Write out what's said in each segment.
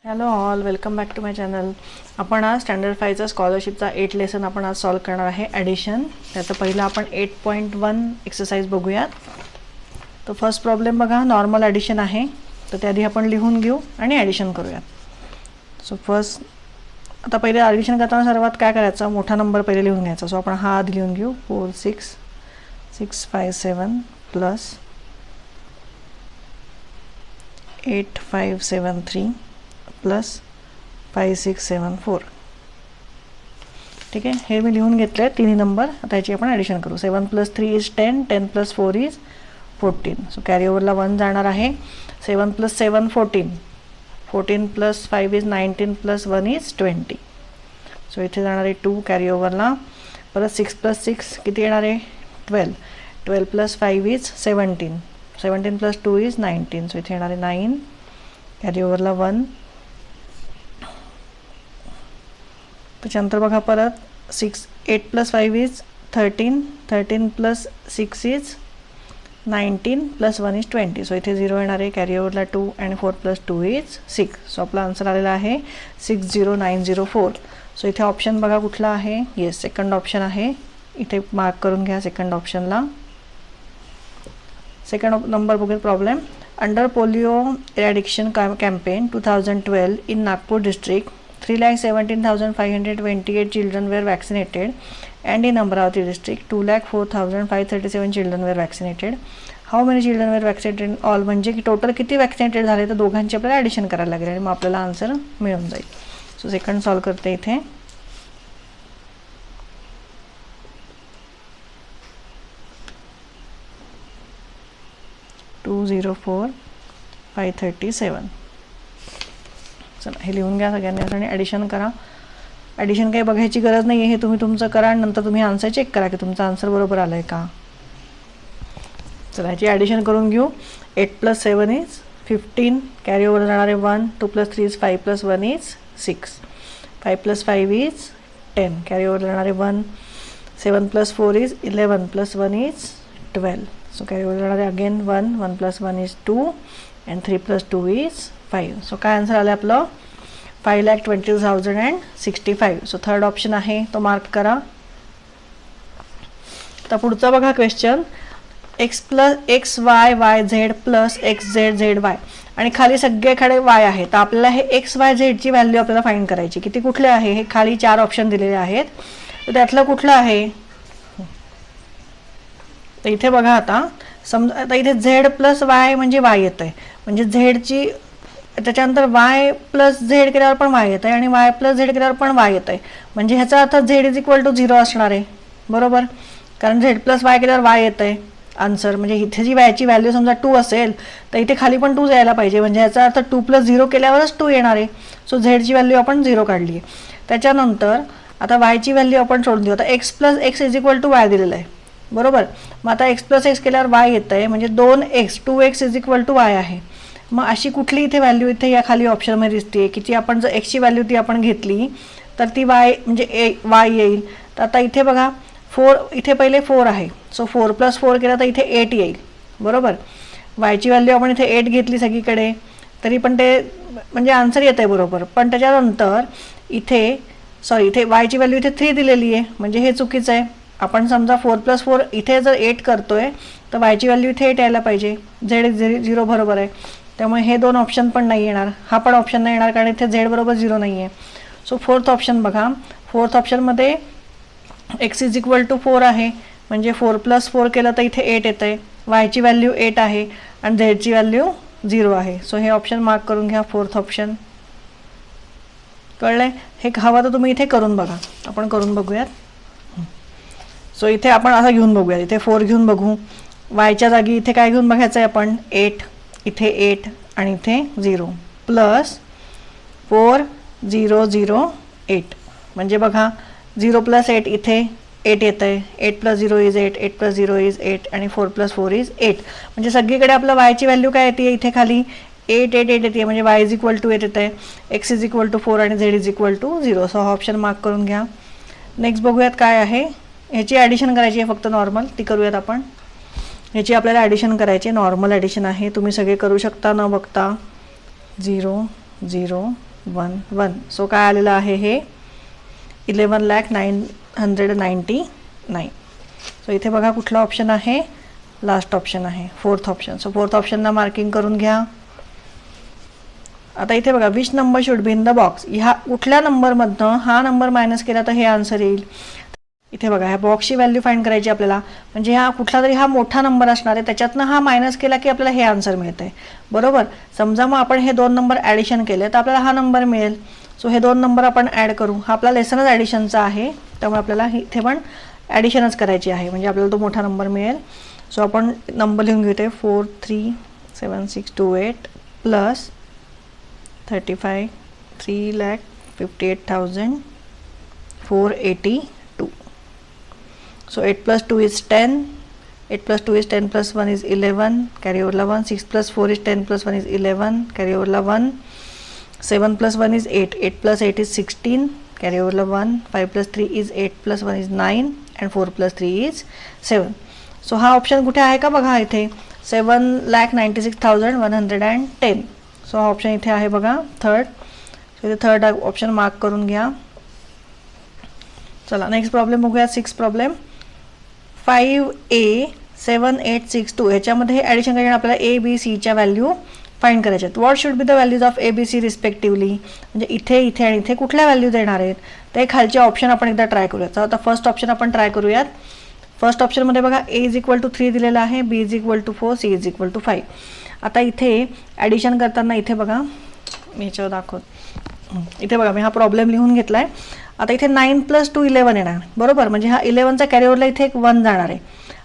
Hello all, welcome back to my channel. आपण आज standard 5चा स्कॉलरशिपचा 8 lesson आपण आज सॉल्व करणार आहे ॲडिशन. त्याचं पहिलं आपण 8.1 एक्सरसाइज बघूयात. तर फर्स्ट प्रॉब्लेम बघा, नॉर्मल ॲडिशन आहे. तर त्याआधी आपण लिहून घेऊ आणि ॲडिशन करूयात. सो फर्स्ट आता पहिले ॲडिशन करताना सर्वात काय करायचं, मोठा नंबर पहिले लिहून घ्यायचा. सो आपण हा आधी लिहून घेऊ. 46657 प्लस 8573 प्लस 5674. ठीक आहे, हे मी लिहून घेतले आहे तिन्ही नंबर. आता याची आपण ॲडिशन करू. 7 + 3 = 10, 10 + 4 = 14. सो कॅरी ओव्हरला 1 जाणार आहे. 7 + 7 14, 14 + 5 = 19 + 1 = 20. सो इथे जाणार आहे 2 कॅरी ओव्हरला. परत 6 + 6 किती येणार आहे 12, 12 + 5 = 17, 17 + 2 = 19. सो इथे येणार आहे 9 कॅरी ओव्हरला 1. त्याच्यानंतर बघा परत 8 + 5 = 13, 13 + 6 = 19 + 1 = 20. सो इथे 0 येणार आहे. कॅरी ओव्हरला 2 आणि 4 + 2 = 6. सो आपला आन्सर आलेला आहे 60904. सो इथे ऑप्शन बघा कुठला आहे. येस, सेकंड ऑप्शन आहे. इथे मार्क करून घ्या सेकंड ऑप्शनला. सेकंड नंबर बघूया problem. Under polio eradication campaign 2012 in Nagpur district 3,17,528 children were vaccinated, and in Amravati district 2,04,537 children were vaccinated. How many children were vaccinated in all? म्हणजे की total किती vaccinated झाले तर दोघांची आपल्याला ॲडिशन करायला लागेल आणि मग आपल्याला आन्सर मिळून जाईल. सो सेकंड सॉल्व करते इथे. टू 204,537. चला हे लिहून घ्या सगळ्यांनी आणि ॲडिशन करा. ॲडिशन काही बघायची गरज नाही आहे, हे तुम्ही तुमचं करा आणि नंतर तुम्ही आन्सर चेक करा की तुमचा आन्सर बरोबर आला आहे का. चला ह्याची ॲडिशन करून घेऊ. 8 + 7 = 15, कॅरी ओव्हर जाणार आहे 1, 2 + 3 = 5 + 1 = 6, 5 + 5 = 10, कॅरी ओव्हर जाणार आहे 1, 7 + 4 = 11 + 1 = 12. सो कॅरी ओव्हर जाणार आहे अगेन 1, 1 + 1 = 2 and 3 + 2 = 5. सो काय आन्सर आलं आपलं 5,22,065. सो थर्ड ऑप्शन आहे तो मार्क करा. आता पुढचा बघा question. x + y y z + x z z y आणि खाली सगळीकडे y आहे. तर आपल्याला हे x y z ची व्हॅल्यू आपल्याला फाइंड करायची. किती कुठले आहे, हे खाली 4 ऑप्शन दिलेले आहेत. तर त्यातलं कुठलं आहे, तर इथे बघा आता समजा आता इथे z + y म्हणजे y येत आहे. म्हणजे झेडची त्याच्यानंतर y + z केल्यावर पण y येत आहे आणि y + z केल्यावर पण y येत आहे. म्हणजे ह्याचा अर्थ z = 0 असणार आहे, बरोबर. कारण z + y केल्यावर y येत आहे आन्सर. म्हणजे इथे जी yची व्हॅल्यू समजा 2 असेल तर इथे खाली पण 2 यायला पाहिजे. म्हणजे ह्याचा अर्थ 2 + 0 केल्यावरच 2 येणार आहे. सो झेडची व्हॅल्यू आपण 0 काढली आहे. त्याच्यानंतर आता yची व्हॅल्यू आपण सोडून देऊ. आता x + x = y दिलेलं आहे, बरोबर. मग आता x + x केल्यावर y येत आहे. म्हणजे 2x 2x = y आहे. मग अशी कुठली इथे व्हॅल्यू इथे या खाली ऑप्शनमध्ये दिसते की ती आपण जर एक्सची व्हॅल्यू ती आपण घेतली तर ती y म्हणजे y येईल. तर आता इथे बघा 4, इथे पहिले 4 आहे. सो 4 + 4 केला तर इथे 8 येईल, बरोबर. yची व्हॅल्यू आपण इथे 8 घेतली सगळीकडे तरी पण ते म्हणजे आन्सर येत आहे, बरोबर. पण त्याच्यानंतर इथे इथे yची व्हॅल्यू इथे 3 दिलेली आहे. म्हणजे हे चुकीचं आहे. आपण समजा 4 + 4 इथे जर 8 करतोय तर yची व्हॅल्यू इथे 8 यायला पाहिजे. z 0 बरोबर आहे. त्यामुळे हे 2 ऑप्शन पण नाही येणार. हा पण ऑप्शन नाही येणार कारण इथे z = 0 नाही आहे. सो फोर्थ ऑप्शन बघा. फोर्थ ऑप्शनमध्ये x = 4 आहे. म्हणजे 4 + 4 केलं तर इथे 8 येत आहे. yची व्हॅल्यू 8 आहे आणि झेडची व्हॅल्यू 0 आहे. सो हे ऑप्शन मार्क करून घ्या, फोर्थ ऑप्शन. कळलं आहे. हे हवं तर तुम्ही इथे करून बघा. आपण करून बघूयात. सो इथे आपण असं घेऊन बघूयात. इथे 4 घेऊन बघू. yच्या जागी इथे काय घेऊन बघायचं आहे आपण 8, इथे 8 आणि इथे 0 प्लस 4 0 0 8. म्हणजे बघा 0 + 8 इथे 8 येत आहे. 8 + 0 = 8, 8 + 0 = 8 आणि 4 + 4 = 8. म्हणजे सगळीकडे आपलं yची व्हॅल्यू काय येते इथे खाली 8 8 8 येते. म्हणजे y = 8 येत आहे, x = 4 आणि z = 0. सो हा ऑप्शन मार्क करून घ्या. नेक्स्ट बघूयात काय आहे. ह्याची ॲडिशन करायची आहे फक्त नॉर्मल, ती करूयात आपण. ह्याची आपल्याला ॲडिशन करायची, नॉर्मल ॲडिशन आहे. तुम्ही सगळे करू शकता न बघता. 0 0 1 सो काय आलेलं आहे हे 11,999. सो इथे बघा कुठला ऑप्शन आहे, लास्ट ऑप्शन आहे, फोर्थ ऑप्शन. सो फोर्थ ऑप्शनला मार्किंग करून घ्या. आता इथे बघा which number should be in the box, ह्या कुठल्या नंबरमधनं हा नंबर मायनस केला तर हे आन्सर येईल. इथे बघा ह्या बॉक्सची व्हॅल्यू फाइंड करायची आपल्याला, म्हणजे हा कुठला तरी हा मोठा नंबर असणार आहे, त्याच्यातनं हा मायनस केला की आपल्याला हे आन्सर मिळतंय. बरोबर. समजा मग आपण हे 2 नंबर ॲडिशन केले तर आपल्याला हा नंबर मिळेल. सो हे 2 नंबर आपण ॲड करू. हा आपला लेसनच ॲडिशनचा आहे, त्यामुळे आपल्याला इथे पण ॲडिशनच करायची आहे, म्हणजे आपल्याला तो मोठा नंबर मिळेल. सो आपण नंबर लिहून घेतोय 437628 plus 35 3,58,482. So 8 plus 2 is 10. 8 plus 2 is 10 plus 1 is 11. Carry over 1. 6 plus 4 is 10 plus 1 is 11. Carry over 1. 7 plus 1 is 8. 8 plus 8 is 16. Carry over 1. 5 plus 3 is 8 plus 1 is 9. And 4 plus 3 is 7. So हा option कुठे आहे का बघा इथे 7,96,110. So हा option इथे आहे बघा थर्ड. सो इथे थर्ड ऑप्शन मार्क करून घ्या. चला नेक्स्ट प्रॉब्लेम बघूया. 6 प्रॉब्लेम 5A7862 ह्याच्यामध्ये ॲडिशन करायला आपल्याला ए बी सीच्या व्हॅल्यू फाइंड करायच्या आहेत. What should be the values of A B C respectively, म्हणजे इथे इथे आणि इथे कुठल्या व्हॅल्यू देणार आहेत ते खालचे ऑप्शन आपण एकदा ट्राय करूयात. आता फर्स्ट ऑप्शन आपण ट्राय करूयात. फर्स्ट ऑप्शनमध्ये बघा A इज इक्वल टू 3 दिलेला आहे, B is equal to 4, C is equal to 5. आता इथे ॲडिशन करताना इथे बघा मी ह्याच्यावर दाखवत, इथे बघा मी हा प्रॉब्लेम लिहून घेतला आहे. आता इथे 9 + 2 11 येणार. बरोबर. म्हणजे हा 11चा कॅरीओवरला इथे एक 1 जाणार आहे.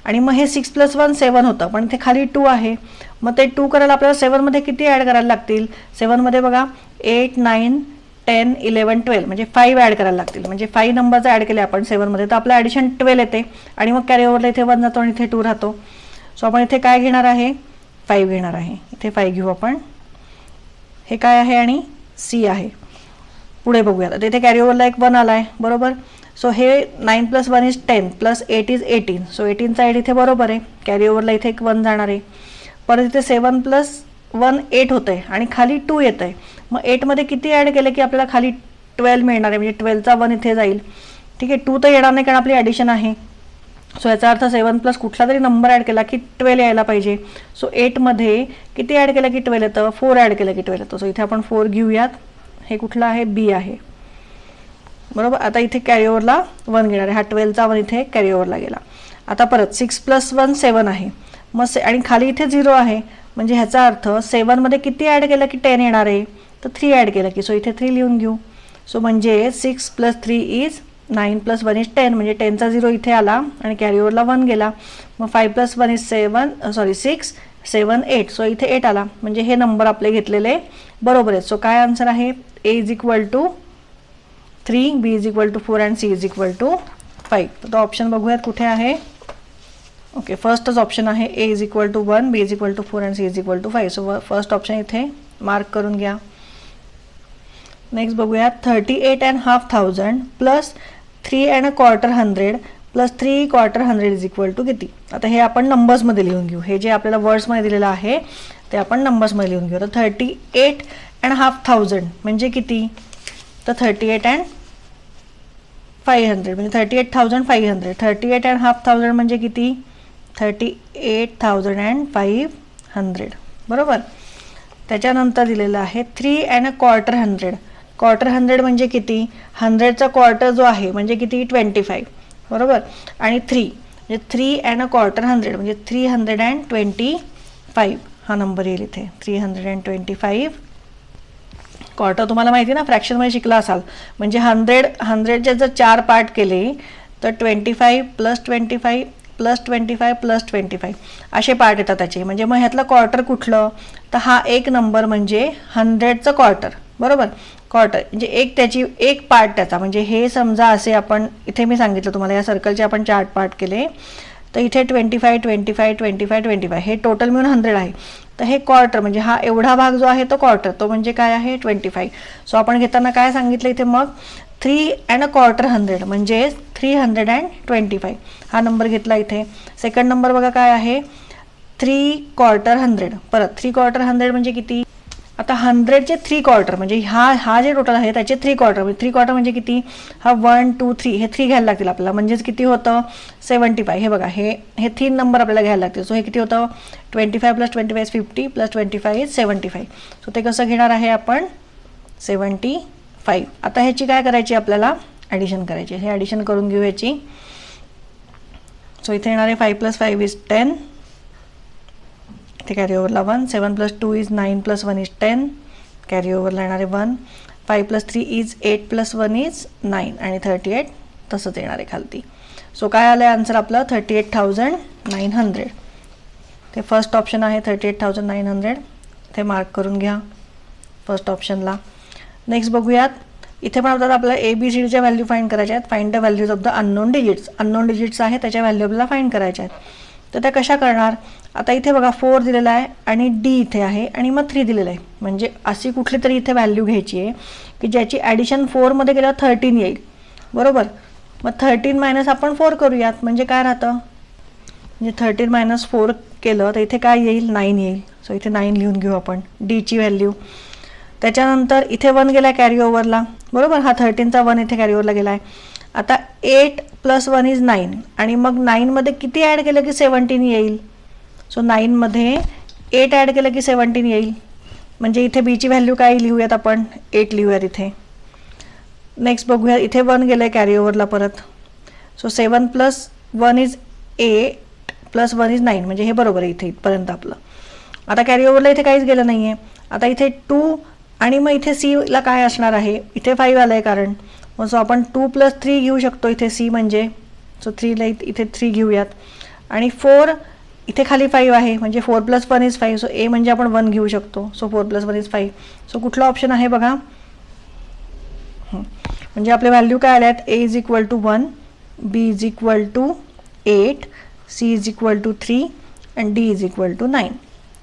आणि मग हे 6 + 1 7 होतं, पण इथे खाली 2 आहे. मग ते 2 करायला आपल्याला 7मध्ये किती ॲड करायला लागतील. 7मध्ये बघा 8 9 10 11 12 म्हणजे 5 ॲड करायला लागतील. म्हणजे 5 नंबरचं ॲड केले आपण 7मध्ये तर आपलं ॲडिशन 12 येते. आणि मग कॅरीओवरला इथे 1 जातो आणि इथे 2 राहतो. सो आपण इथे काय घेणार आहे 5 घेणार आहे. इथे 5 घेऊ आपण. हे काय आहे आणि C आहे. पुढे बघूया. तर इथे कॅरीओवरला एक 1 आला आहे. बरोबर. सो हे 9 + 1 इज 10 प्लस 8 इज 18. सो 18चा 8 इथे बरोबर आहे. कॅरीओवरला इथे एक 1 जाणार आहे. परत इथे 7 + 1 8 होतं आहे आणि खाली 2 येतं आहे. मग 8मध्ये किती ॲड केलं की आपल्याला खाली 12 मिळणार आहे. म्हणजे 12चा 1 इथे जाईल. ठीक आहे. 2 तर येणार नाही कारण आपली ॲडिशन आहे. सो याचा अर्थ 7 प्लस कुठला तरी नंबर ॲड केला की 12 यायला पाहिजे. सो 8मध्ये किती ॲड केलं की 12 येतं. 4 ॲड केलं की 12 येतं. सो इथे आपण 4 घेऊयात. हे कुठलं आहे B आहे. बरोबर. आता इथे कॅरीओवरला 1 घेणार आहे. हा 12चा 1 इथे कॅरीओवरला गेला. आता परत 6 + 1 7 आहे. मग आणि खाली इथे 0 आहे. म्हणजे ह्याचा अर्थ 7मध्ये किती ॲड केलं की 10 येणार आहे. तर 3 ॲड केलं की. सो इथे 3 लिहून घेऊ. सो म्हणजे 6 + 3 इज 9 + 1 इज 10. म्हणजे 10चा 0 इथे आला आणि कॅरीओवरला 1 गेला. मग 5 + 1 इज 6 7 8. सो इथे 8 आला. म्हणजे हे नंबर आपले घेतलेले बरोबर आहेत. सो काय आन्सर आहे A is equal to 3, B is equal to 4 and C is equal to 5. तर तो ऑप्शन बघूयात कुठे आहे. ओके. फर्स्टच ऑप्शन आहे A is equal to 1, B is equal to 4 and C is equal to 5. So first option इथे mark करून घ्या. नेक्स्ट बघूयात 38,500 plus 3¼ plus 3/4 is equal to किती. आता हे आपण नंबर्समध्ये लिहून घेऊ. हे जे आपल्याला वर्ड्समध्ये दिलेलं आहे ते आपण नंबर्समध्ये लिहून घेऊ. तर 38,500 म्हणजे किती. तर 38,500 म्हणजे 38,500. 38,500 म्हणजे किती 38,500. बरोबर. त्याच्यानंतर दिलेलं आहे 3¼ क्वार्टर 100 म्हणजे किती. 100चा क्वार्टर जो आहे म्हणजे किती 25. बरोबर. आणि 3 म्हणजे 3¼ म्हणजे 325 हा नंबर येईल इथे. 325 क्वार्टर तुम्हाला माहिती ना फ्रॅक्शनमध्ये शिकला असाल. म्हणजे 100चे जर 4 पार्ट केले तर 25 + 25 + 25 + 25 असे पार्ट येतात त्याचे. म्हणजे मग ह्यातलं क्वार्टर कुठलं तर हा एक नंबर म्हणजे 100चं क्वार्टर. बरोबर. क्वार्टर म्हणजे एक त्याची एक पार्ट त्याचा. म्हणजे हे समजा असे आपण इथे मी सांगितलं तुम्हाला या सर्कलचे आपण 4 पार्ट केले तर इथे 25 25 25 25 हे टोटल मिळून 100 आहे. तर हे क्वार्टर म्हणजे हा एवढा भाग जो आहे तो क्वार्टर तो म्हणजे काय आहे 25. सो आपण घेताना काय सांगितलं इथे मग 3¼ म्हणजे 325 हा नंबर घेतला इथे. सेकंड नंबर बघा काय आहे 3/4. परत 3/4 म्हणजे किती आता 100चे 3/4 म्हणजे हा जे टोटल आहे त्याचे 3/4 म्हणजे 3/4 म्हणजे किती, हा 1 2 3 हे 3 घ्यायला लागतील आपल्याला, म्हणजेच किती होतं 75. हे बघा हे 3 नंबर आपल्याला घ्यायला लागतील. सो हे किती होतं 25 + 25 = 50 + 25 = 75. सो ते कसं घेणार आहे आपण 75. आता ह्याची काय करायची आपल्याला ॲडिशन करायची. हे ॲडिशन करून घेऊ ह्याची. सो इथे येणार आहे 5 + 5 = 10. इथे कॅरी ओव्हरला 1. 7 + 2 = 9 + 1 = 10. कॅरी ओव्हरला येणार आहे 1. 5 + 3 = 8 + 1 = 9 आणि 38 तसंच येणार आहे खालती. सो काय आलं आहे आन्सर आपलं 38,900. ते फर्स्ट ऑप्शन आहे 38,900. ते मार्क करून घ्या फर्स्ट ऑप्शनला. नेक्स्ट बघूयात. इथे पण आपल्याला ABCDच्या व्हॅल्यू फाइंड करायच्या आहेत. Find the values of the unknown digits. Unknown digits आहे त्याच्या व्हॅल्यू आपल्याला फाइंड करायच्या आहेत. तर त्या कशा करणार. आता इथे बघा 4 दिलेला आहे आणि D इथे आहे आणि मग 3 दिलेलं आहे. म्हणजे अशी कुठली तरी इथे व्हॅल्यू घ्यायची आहे की ज्याची ॲडिशन 4मध्ये केल्यावर 13 येईल. बरोबर. मग 13 - आपण 4 करूयात. म्हणजे काय राहतं, म्हणजे 13 - 4 केलं तर इथे काय येईल 9 येईल. सो इथे 9 लिहून घेऊ आपण Dची व्हॅल्यू. त्याच्यानंतर इथे 1 गेला कॅरी ओव्हरला. बरोबर. हा 13चा 1 इथे कॅरी ओव्हरला गेला आहे. आता 8 + 1 = 9 आणि मग 9मध्ये किती ॲड केलं की 17 येईल. सो 9मध्ये 8 ॲड केलं की 17 येईल. म्हणजे इथे Bची व्हॅल्यू काय लिहूयात आपण 8 लिहूयात इथे. नेक्स्ट बघूया. इथे 1 गेलं आहे कॅरी ओव्हरला परत. सो 7 + 1 = 8 + 1 = 9 म्हणजे हे बरोबर आहे इथे इथपर्यंत आपलं. आता कॅरी ओव्हरला इथे काहीच गेलं नाही आहे. आता इथे 2 आणि मग इथे Cला काय असणार आहे, इथे 5 आलं आहे कारण. मग सो आपण 2 + 3 घेऊ शकतो इथे C म्हणजे. सो 3ला इथे 3 घेऊयात. आणि 4 इथे खाली 5 आहे म्हणजे 4 + 1 = 5. सो A म्हणजे आपण 1 घेऊ शकतो. सो 4 + 1 = 5. सो कुठला ऑप्शन आहे बघा. म्हणजे आपले व्हॅल्यू काय आल्या आहेत A = 1, B = 8, C = 3 आणि D = 9.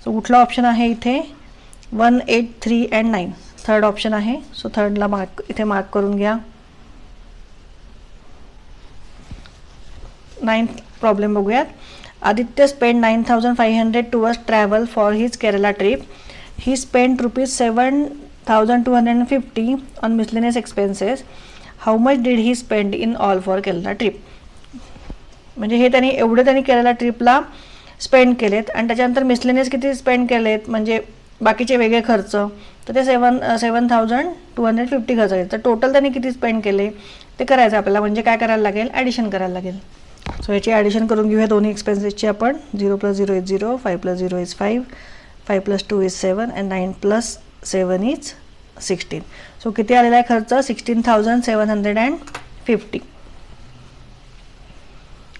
सो कुठला ऑप्शन आहे इथे 1, 8, 3 and 9. थर्ड ऑप्शन आहे. सो थर्डला इथे मार्क करून घ्या. 9th प्रॉब्लेम बघूयात. Aditya spend 9,500 towards travel for his Kerala trip. He spend ₹7,250 on miscellaneous expenses. How much did he spend in all for Kerala trip. म्हणजे हे त्यांनी केरला ट्रिपला स्पेंड केलेत आणि त्याच्यानंतर मिसलेनियस किती स्पेंड केलेत म्हणजे बाकीचे वेगळे खर्च, तर ते 7,250 खर्च आहेत. तर टोटल त्यांनी किती स्पेंड केले ते करायचं आपल्याला. म्हणजे काय करायला लागेल ॲडिशन करायला लागेल. सो याची ॲडिशन करून घेऊया दोन्ही एक्सपेन्सेसची आपण. 0 + 0 = 0, 5 + 0 = 5, 5 + 2 = 7 and 9 + 7 = 16. सो किती आलेला आहे खर्च 16,750.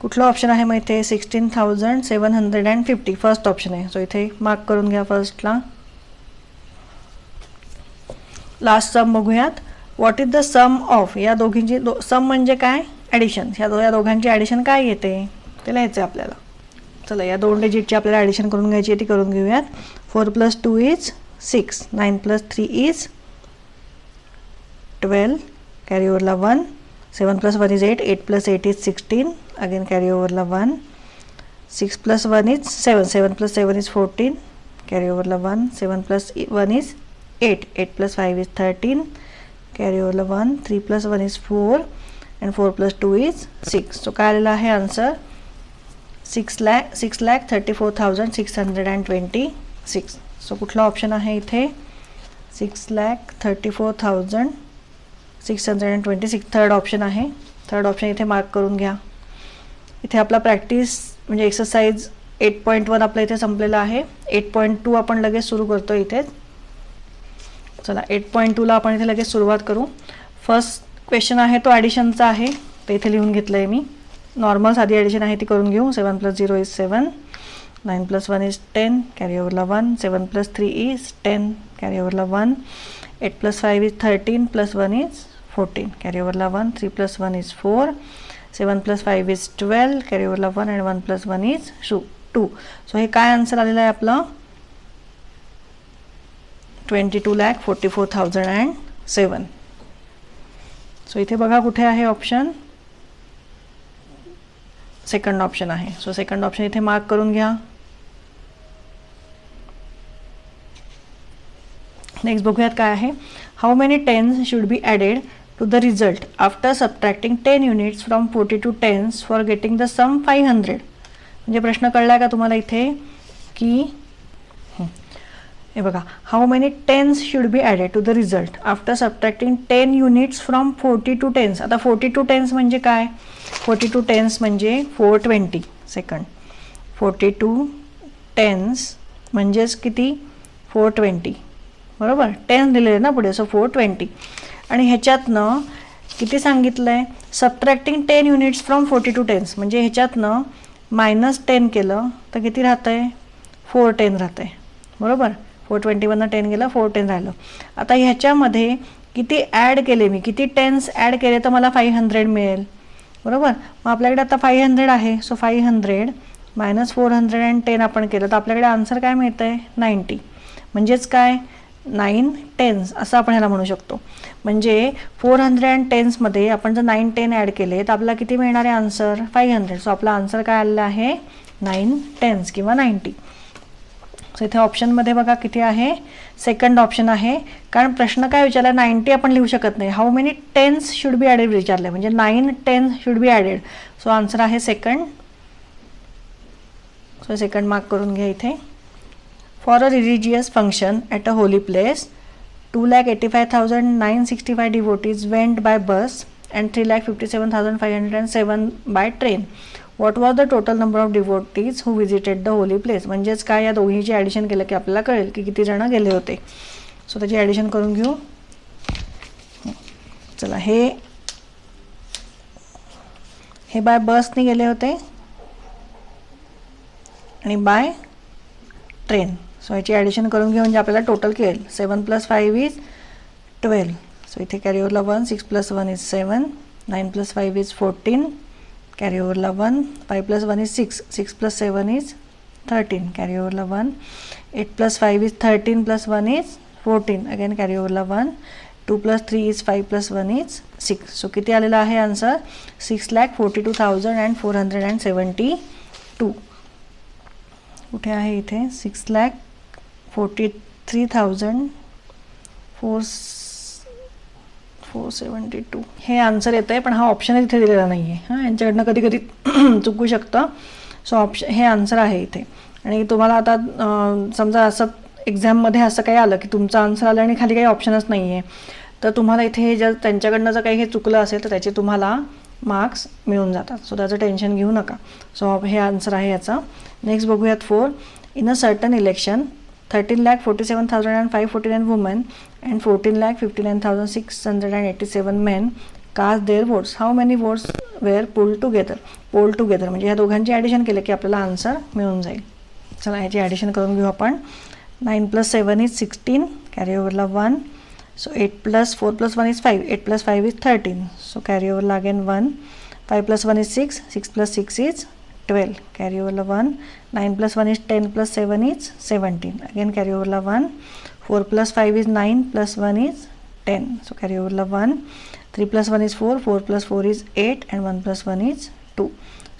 कुठला ऑप्शन आहे मग इथे 16,750 फर्स्ट ऑप्शन आहे. सो इथे मार्क करून घ्या फर्स्टला. लास्ट सम बघूयात. What is the sum of या दोघींची सम म्हणजे काय ॲडिशन. या दोघांची ॲडिशन काय येते ते लिहायचं आहे आपल्याला. चला या 2 डिजिटची आपल्याला ॲडिशन करून घ्यायची आहे ती करून घेऊयात. 4 + 2 = 6, 9 + 3 = 12, कॅरी ओव्हरला 1, 7 + 1 = 8, 8 + 8 = 16, अगेन कॅरी ओव्हरला 1, 6 + 1 = 7, 7 + 7 = 14, कॅरी ओव्हरला 1, 7 + 1 = 8, 8 + 5 = 13, कॅरी ओव्हरला 1, 3 + 1 = 4 and 4 + 2 = 6. सो काय आलेला आहे आन्सर 6,34,626. सो कुठला ऑप्शन आहे इथे 6,34,626 थर्ड ऑप्शन आहे. थर्ड ऑप्शन इथे मार्क करून घ्या. इथे आपला प्रॅक्टिस म्हणजे एक्सरसाइज 8.1 आपलं इथे संपलेलं आहे. 8.2 आपण लगेच सुरू करतो इथे. चला 8.2ला आपण इथे लगेच सुरुवात करू. फर्स्ट क्वेश्चन आहे तो ॲडिशनचा आहे. ते इथे लिहून घेतलं आहे मी. नॉर्मल साधी ॲडिशन आहे ती करून घेऊ. 7 + 0 = 7, 9 + 1 = 10, कॅरी ओव्हरला 1, 7 + 3 = 10, कॅरी ओव्हरला 1, 8 + 5 = 13 + 1 = 14, कॅरी ओव्हरला 1, 3 + 1 = 4, 7 + 5 = 12, कॅरी ओव्हरला 1 and 1 + 1 = 2. सो हे काय आन्सर आलेलं आहे आपलं 22,44,007. सो इथे बघा कुठे आहे ऑप्शन सेकंड ऑप्शन आहे. सो सेकंड ऑप्शन इथे मार्क करून घ्या. नेक्स्ट बघूयात काय आहे. How many tens should be added to the result after subtracting 10 units from 42 tens for getting the sum 500. म्हणजे प्रश्न कळला का तुम्हाला इथे की हे बघा, how many tens should be added to the result after subtracting 10 units from 42 tens. आता 42 टेन्स म्हणजे काय? 42 टेन्स म्हणजे 420 सेकंड. 42 टेन्स म्हणजेच किती? 420 बरोबर. 10 दिलेले ना पुढे, सो 420. आणि ह्याच्यातनं किती सांगितलं आहे? सबट्रॅक्टिंग 10 युनिट्स फ्रॉम 42 टेन्स म्हणजे ह्याच्यातनं -10 केलं तर किती राहतं आहे? 410 राहतं आहे बरोबर. 420मधनं 10 गेलं, 410 राहिलं. आता ह्याच्यामध्ये किती ॲड केले मी, किती टेन्स ॲड केले तर मला 500 मिळेल बरोबर. मग आपल्याकडे आता 500 आहे, सो 500 - 410 आपण केलं तर आपल्याकडे आन्सर काय मिळतं आहे? 90. म्हणजेच काय? 9 टेन्स असं आपण ह्याला म्हणू शकतो. म्हणजे 410मध्ये आपण जर 9 10 ॲड केले तर आपल्याला किती मिळणार आहे आन्सर? 500. सो आपला आन्सर काय आलेला आहे? 9 टेन्स किंवा 90. सो इथे ऑप्शनमध्ये बघा किती आहे? सेकंड ऑप्शन आहे. कारण प्रश्न काय विचारला? 90 आपण लिहू शकत नाही. How many tens should be added विचारले म्हणजे 9 tens should be added. So answer आहे सेकंड. सो सेकंड मार्क करून घ्या इथे. For a religious function at a holy place 2,85,965 devotees went by bus and 3,57,507 by train. What was the total number of devotees who visited the holy place? म्हणजेच काय? या दोघींची addition केलं की आपल्याला कळेल की किती जण गेले होते. सो त्याची ॲडिशन करून घेऊ. चला, हे बाय बसने गेले होते आणि बाय ट्रेन. सो याची ॲडिशन करून घेऊ म्हणजे आपल्याला टोटल कळेल. 7 + 5 इज 12. सो इथे कॅरी ओव्हरला 1, 6 + 1 इज 7, 9 + 5 इज 14, कॅरी ओव्हरला 1, 5 + 1 इज 6, 6 + 7 इज 13, कॅरी ओव्हरला 1, 8 + 5 इज 13 + 1 इज 14, अगेन कॅरी ओव्हरला 1, 2 + 3 इज 5 + 1 इज 6. सो किती आलेला आहे आन्सर? 6,42,472. कुठे आहे इथे? 6,43,472 हे आन्सर येतं आहे. पण हा ऑप्शन इथे दिलेला नाही आहे. हां, यांच्याकडनं कधी कधी चुकू शकतं. सो ऑप्शन हे आन्सर आहे इथे. आणि तुम्हाला आता समजा असं एक्झाममध्ये असं काही आलं की तुमचं आन्सर आलं आणि खाली काही ऑप्शनच नाही आहे तर तुम्हाला इथे जर त्यांच्याकडनं जर काही हे चुकलं असेल तर त्याचे तुम्हाला मार्क्स मिळून जातात. सो त्याचं टेन्शन घेऊ नका. सो हे आन्सर आहे याचा. नेक्स्ट बघूयात 4. In a certain election 13,47,549 women and 14,59,687 men cast their votes. How many votes were polled together? म्हणजे ह्या दोघांची ॲडिशन केलं की आपल्याला आन्सर मिळून जाईल. चला, ह्याची ॲडिशन करून घेऊ आपण. 9 + 7 इज 16, कॅरी ओव्हरला 1. So 8 + 4 + 1 is 5, 8 + 5 is 13, so carry ओव्हरला अगेन 1, 5 + 1 इज 6, 6 + 6 इज 12, कॅरी ओव्हरला 1, 9 + 1 इज 10 + 7 इज 17, अगेन कॅरी ओव्हरला 1, 4 + 5 इज 9 + 1 इज 10, सो कॅरी ओव्हरला 1, 3 + 1 is 4, 4 + 4 is 8 and 1 + 1 is 2.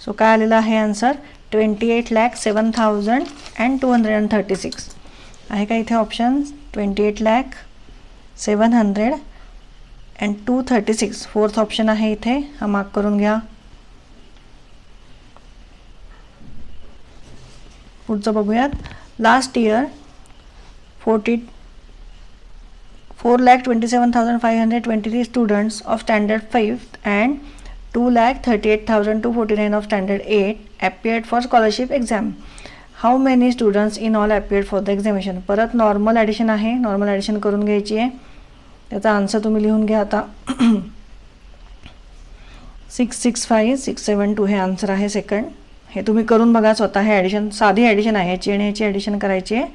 So काय आलेलं आहे आन्सर? 28,07,236 आहे का इथे ऑप्शन? 28,07,236 फोर्थ ऑप्शन आहे इथे. हा मार्क करून घ्या. पुढचं बघूयात. Last year 4,27,523 students of standard 5 and 2,38,249 of standard 8 appeared for scholarship exam. How many students in all appeared for the examination? परत नॉर्मल ॲडिशन आहे. नॉर्मल ॲडिशन करून घ्यायची आहे. त्याचा आन्सर तुम्ही लिहून घ्या आता. 665,672 हे आन्सर आहे सेकंड. हे तुम्ही करून बघा स्वतः. हे ॲडिशन साधी ॲडिशन आहे. ह्याची आणि ह्याची ॲडिशन करायची आहे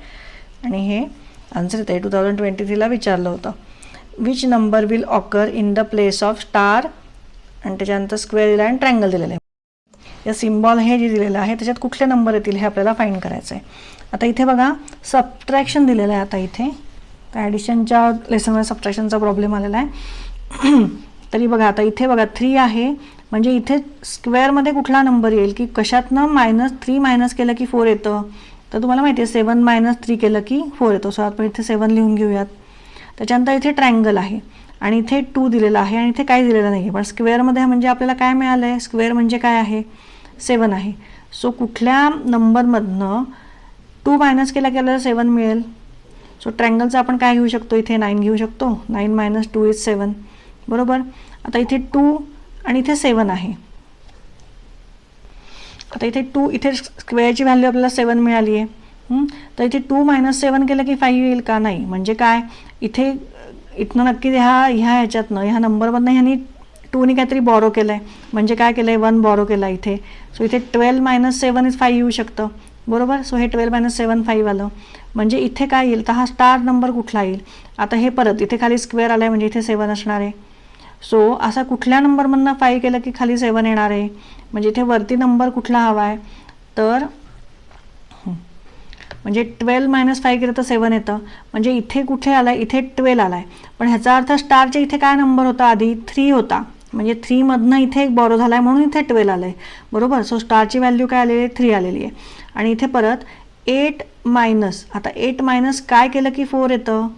आणि हे आन्सर येतं आहे. 2023ला विचारलं होतं. Which number will occur in the place of star आणि त्याच्यानंतर स्क्वेअर दिला आणि ट्रँगल दिलेलं आहे. या सिम्बॉल हे जे दिलेलं आहे त्याच्यात कुठले नंबर येतील हे आपल्याला फाईंड करायचं आहे. आता इथे बघा सबट्रॅक्शन दिलेलं आहे. आता इथे ॲडिशनच्या लेसनमध्ये सबट्रॅक्शनचा प्रॉब्लेम आलेला आहे. तरी बघा आता इथे बघा 3 आहे म्हणजे इथे स्क्वेअरमध्ये कुठला नंबर येईल की कशातनं -3 मायनस केलं की 4 येतं. तर तुम्हाला माहिती आहे 7 - 3 केलं की 4 येतो. सो आपण इथे 7 लिहून घेऊयात. त्याच्यानंतर इथे ट्रायंगल आहे आणि इथे 2 दिलेला आहे आणि इथे काही दिलेलं नाही आहे, पण स्क्वेअरमध्ये म्हणजे आपल्याला काय मिळालं आहे, स्क्वेअर म्हणजे काय आहे 7 आहे. सो कुठल्या नंबरमधनं 2 मायनस केला की आपल्याला 7 मिळेल. सो ट्रायंगलचं आपण काय घेऊ शकतो, इथे 9 घेऊ शकतो. 9 मायनस 2 इज 7. बरोबर. आता इथे 2 आणि इथे 7 आहे. आता इथे 2, इथे स्क्वेअरची व्हॅल्यू आपल्याला 7 मिळाली आहे. तर इथे 2 मायनस 7 केलं की 5 येईल का, नाही. म्हणजे काय, इथे इथनं नक्की ह्याच्यातनं ह्या नंबरमधनं ह्यानी 2ने काहीतरी बॉरो केलं आहे. म्हणजे काय केलं आहे, 1 बॉरो केला इथे. सो इथे 12 मायनस 7 इज 5 येऊ शकतं. बरोबर. सो हे 12 मायनस 7 5 आलं. म्हणजे इथे काय येईल, तर हा स्टार नंबर कुठला येईल. आता हे परत इथे खाली स्क्वेअर आला आहे म्हणजे इथे 7 असणार आहे. सो असा कुठल्या नंबरमधनं 5 केलं की खाली 7 येणार आहे. म्हणजे इथे वरती नंबर कुठला हवा आहे, तर म्हणजे 12 मायनस 5 केलं तर 7 येतं. म्हणजे इथे कुठे आलं आहे, इथे 12 आला आहे. पण ह्याचा अर्थ स्टारच्या इथे काय नंबर होता आधी, 3 होता. म्हणजे 3 मधनं इथे एक बॉरो झाला आहे म्हणून इथे 12 आलं आहे. बरोबर. सो स्टारची व्हॅल्यू काय आलेली आहे, 3 आलेली आहे. आणि इथे परत 8 मायनस, आता 8 मायनस काय केलं की 4 येतं,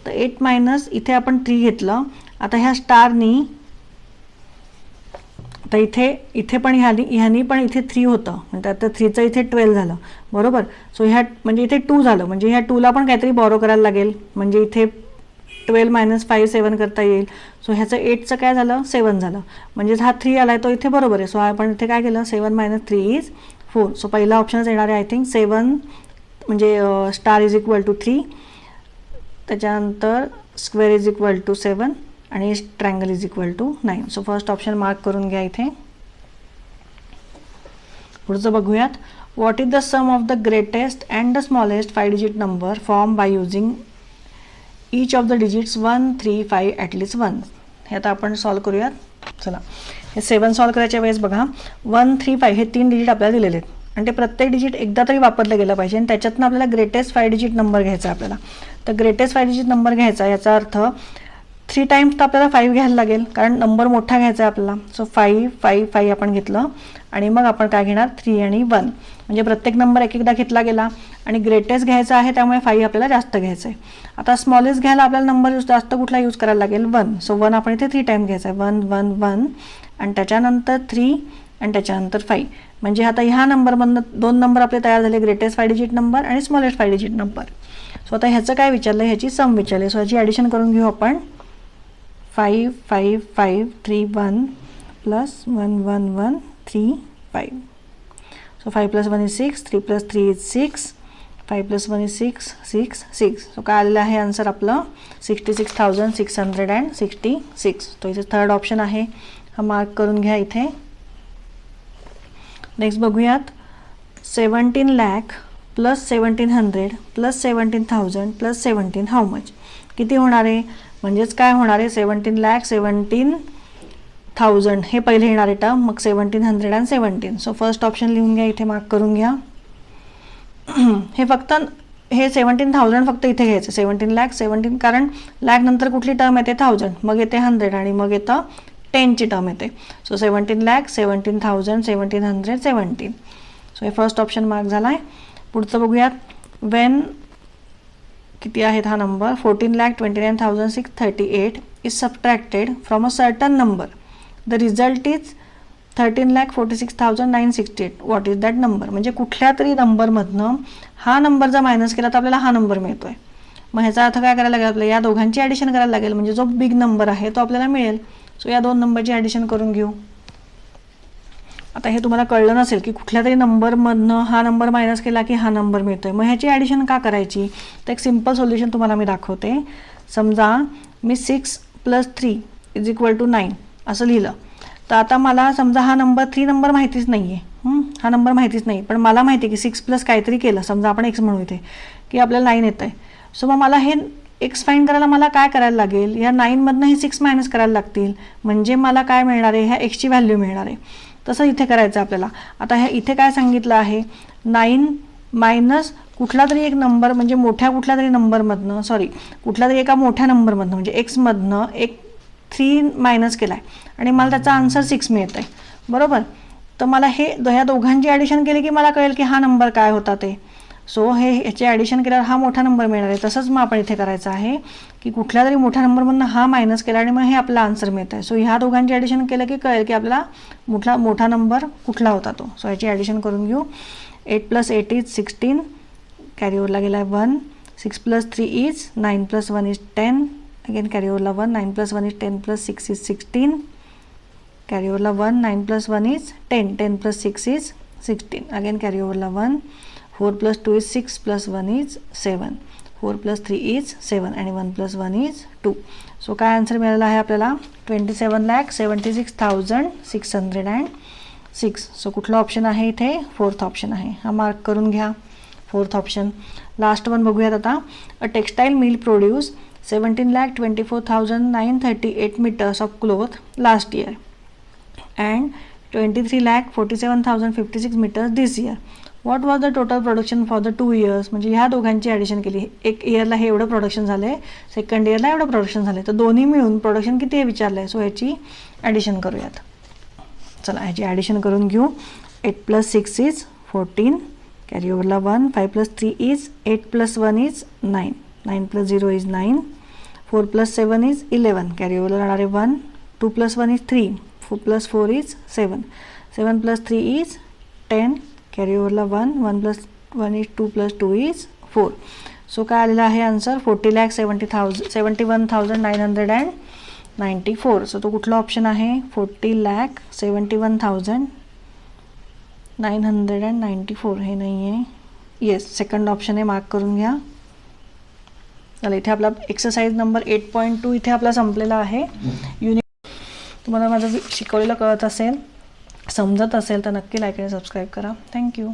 तर 8 मायनस इथे आपण 3 घेतलं. आता ह्या स्टारनी, आता इथे पण ह्यानी पण इथे 3 होतं, म्हणजे आता 3चं इथे 12 झालं. बरोबर. सो म्हणजे इथे 2 झालं. म्हणजे ह्या 2ला पण काहीतरी बॉरो करायला लागेल. म्हणजे इथे 12 मायनस 5 7 करता येईल. सो ह्याचं 8चं काय झालं, 7 झालं. म्हणजे हा 3 आला आहे तो इथे बरोबर आहे. सो आपण इथे काय केलं, 7 मायनस 3 इज 4. सो पहिला ऑप्शनच येणार आहे आय थिंक 7, म्हणजे स्टार इज इक्वल टू 3, त्याच्यानंतर स्क्वेअर इज इक्वल टू 7 आणि triangle is equal to 9. So first option mark करून घ्या इथे. पुढचं बघूयात. What is the sum of the greatest and the smallest 5 digit number form by using each of the digits 1 3 5 at least 1. हे आता आपण solve करूयात. चला, हे 7 सॉल्व करायच्या वेळेस बघा 1 3 5 हे 3 डिजिट आपल्याला दिलेले आहेत आणि ते प्रत्येक डिजिट एकदा तरी वापरलं गेलं पाहिजे आणि त्याच्यातनं आपल्याला ग्रेटेस्ट 5 डिजिट नंबर घ्यायचा आपल्याला. तर ग्रेटेस्ट 5 डिजिट नंबर घ्यायचा, याचा अर्थ 3 टाइम्स तर आपल्याला 5 घ्यायला लागेल कारण नंबर मोठा घ्यायचा आहे आपल्याला. सो 5 5 5 आपण घेतलं आणि मग आपण काय घेणार 3 आणि 1. म्हणजे प्रत्येक नंबर एक एकदा घेतला गेला आणि ग्रेटेस्ट घ्यायचा आहे त्यामुळे 5 आपल्याला जास्त घ्यायचं आहे. आता स्मॉलेस्ट घ्यायला आपल्याला नंबर जास्त कुठला यूज करायला लागेल, 1. सो 1 आपण इथे 3 टाइम्स घ्यायचा आहे. 1 1 1 आणि त्याच्यानंतर 3 आणि त्याच्यानंतर 5. म्हणजे आता ह्या नंबरमधनं 2 नंबर आपले तयार झाले, ग्रेटेस्ट 5 डिजिट नंबर आणि स्मॉलेस्ट 5 डिजिट नंबर. सो आता ह्याचं काय विचारलं, ह्याची सम विचारली. सो ह्याची ॲडिशन करून घेऊ आपण. 5 5 5 3 1 plus 1 1 1 3 5. So 5 plus 1 is 6, 3 plus 3 is 6, 5 plus 1 is 6, 6, 6. So काय आलेलं आहे आन्सर आपलं 66,666. तो इथे थर्ड ऑप्शन आहे, हा मार्क करून घ्या इथे. नेक्स्ट बघूयात. 17 lakh plus 1700 plus 17,000 plus 17 how much. किती होणार आहे, म्हणजेच काय होणार आहे 17 लाख 17,000 हे पहिले येणारे टर्म, मग 1700 आणि 17. सो फर्स्ट ऑप्शन लिहून घ्या इथे, मार्क करून घ्या. हे फक्त हे 17,000 फक्त इथे घ्यायचं. 17 लाख 17, कारण लॅक नंतर कुठली टर्म येते 1000, मग येते 100 आणि मग येतं 10ची टर्म येते. सो 17 लाख 17,000 1700 17. सो हे फर्स्ट ऑप्शन मार्क झाला आहे. पुढचं बघूयात. वेन किती आहेत हा number, 14,29,638 is subtracted from a certain number, the result is 13,46,968. What is that number. म्हणजे कुठल्या तरी नंबरमधनं हा नंबर जर मायनस केला तर आपल्याला हा नंबर मिळतो आहे. मग ह्याचा अर्थ काय करायला लागेल, आपल्याला या दोघांची ॲडिशन करायला लागेल, म्हणजे जो बिग नंबर आहे तो आपल्याला मिळेल. सो या दोन नंबरची ॲडिशन करून घेऊ. आता हे तुम्हाला कळलं नसेल की कुठल्या तरी नंबरमधनं हा नंबर मायनस केला की हा नंबर मिळतो आहे. मग ह्याची ॲडिशन का करायची, तर एक सिम्पल सोल्युशन तुम्हाला मी दाखवते. समजा मी 6 + 3 = 9 असं लिहिलं, तर आता मला समजा हा नंबर 3 नंबर माहितीच नाही आहे, हा नंबर माहितीच नाही, पण मला माहिती आहे की 6 प्लस काहीतरी केलं, समजा आपण x म्हणू इथे, की आपल्याला 9 येतं आहे. सो मग मला हे x फाईंड करायला मला काय करायला लागेल, या 9मधनं हे 6 मायनस करायला लागतील, म्हणजे मला काय मिळणार आहे, ह्या xची व्हॅल्यू मिळणार आहे. तसं इथे करायचं आपल्याला. आता ह्या इथे काय सांगितलं आहे, 9 मायनस कुठला तरी एक नंबर, म्हणजे मोठ्या कुठल्या तरी नंबरमधनं, कुठल्या तरी एका मोठ्या नंबरमधनं, म्हणजे एक्समधनं एक 3 मायनस केला आहे आणि मला त्याचा आन्सर 6 मिळत आहे. बरोबर. तर मला ह्या दोघांची ॲडिशन केली की मला कळेल की हा नंबर काय होता ते. सो ह्याचे ॲडिशन केल्यावर हा मोठा नंबर मिळणार आहे. तसंच मग आपण इथे करायचं आहे की कुठल्या तरी मोठ्या नंबरमधून हा मायनस केला आणि मग हे आपला आन्सर मिळत आहे. सो ह्या दोघांचे ॲडिशन केलं की कळेल की आपला मोठा नंबर कुठला होता तो. सो ह्याची ॲडिशन करून घेऊ. 8 + 8 इज 16, कॅरी ओव्हरला गेला आहे 1. 6 + 3 इज 9 + 1 इज 10, अगेन कॅरी ओव्हरला 1. 9 + 1 इज 10 + 6 इज 16, कॅरी ओव्हरला 1. 9 + 1 इज 10, 10 + 6 इज 16, अगेन कॅरी ओव्हरला 1. 4 + 2 इज 6 + 1 इज 7, 4 + 3 इज 7 आणि 1 + 1 इज 2. सो काय आन्सर मिळाला आहे आपल्याला 27,76,606. सो कुठला ऑप्शन आहे इथे? 4th ऑप्शन आहे. हा मार्क करून घ्या, 4th ऑप्शन. लास्ट वन बघूयात आता. A textile mill produce 17,24,938 meters of cloth last year and 23,47,056 meters this year. What was the total production for the 2 years? म्हणजे ह्या दोघांची ॲडिशन केली. एक इयरला हे एवढं प्रोडक्शन झालं आहे, सेकंड इयरला एवढं प्रोडक्शन झालं आहे, तर दोन्ही मिळून प्रोडक्शन किती आहे विचारलं आहे. सो ह्याची ॲडिशन करूयात. चला ह्याची ॲडिशन करून घेऊ. 8 + 6 इज 14, कॅरी ओव्हरला 1. 5 + 3 is 8 + 1 is 9, 9 + 0 is 9. 4 + 7 is 11, carry ओव्हरला राहणार आहे 1. 2 + 1 इज 3, 4 + 4 इज 7, 7 + 3 इज 10, कॅरी ओव्हरला 1. 1 + 1 इज 2 + 2 इज 4. सो काय आलेला आहे आन्सर 40,71,994. सो तो कुठला ऑप्शन आहे? 40,71,994 हे नाही आहे. येस, सेकंड ऑप्शन आहे, मार्क करून घ्या. चला इथे आपला एक्सरसाइज नंबर 8.2 इथे आपला संपलेला आहे. तुम्हाला माझं शिकवलेलं कळत असेल, समजत असेल तर नक्की लाईक आणि सबस्क्राईब करा. थँक्यू.